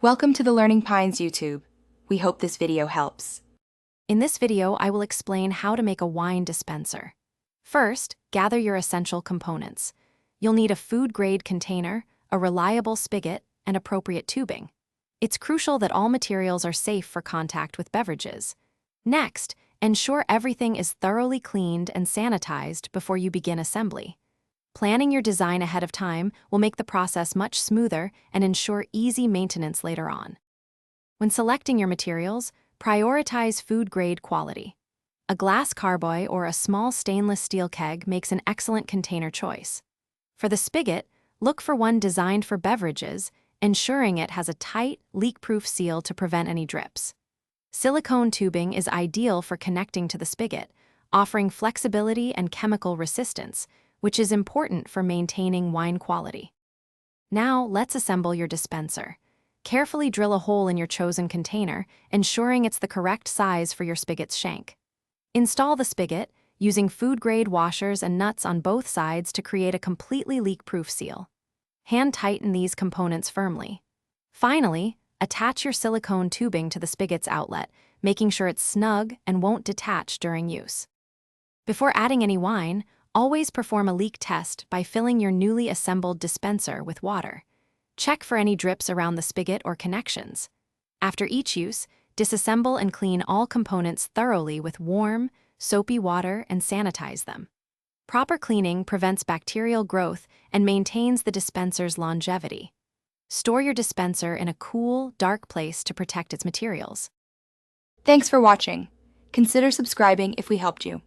Welcome to the Learning Pines YouTube. We hope this video helps. In this video, I will explain how to make a wine dispenser. First, gather your essential components. You'll need a food-grade container, a reliable spigot, and appropriate tubing. It's crucial that all materials are safe for contact with beverages. Next, ensure everything is thoroughly cleaned and sanitized before you begin assembly. Planning your design ahead of time will make the process much smoother and ensure easy maintenance later on. When selecting your materials, prioritize food-grade quality. A glass carboy or a small stainless steel keg makes an excellent container choice. For the spigot, look for one designed for beverages, ensuring it has a tight, leak-proof seal to prevent any drips. Silicone tubing is ideal for connecting to the spigot, offering flexibility and chemical resistance, which is important for maintaining wine quality. Now, let's assemble your dispenser. Carefully drill a hole in your chosen container, ensuring it's the correct size for your spigot's shank. Install the spigot, using food-grade washers and nuts on both sides to create a completely leak-proof seal. Hand tighten these components firmly. Finally, attach your silicone tubing to the spigot's outlet, making sure it's snug and won't detach during use. Before adding any wine, always perform a leak test by filling your newly assembled dispenser with water. Check for any drips around the spigot or connections. After each use, disassemble and clean all components thoroughly with warm, soapy water and sanitize them. Proper cleaning prevents bacterial growth and maintains the dispenser's longevity. Store your dispenser in a cool, dark place to protect its materials. Thanks for watching. Consider subscribing if we helped you.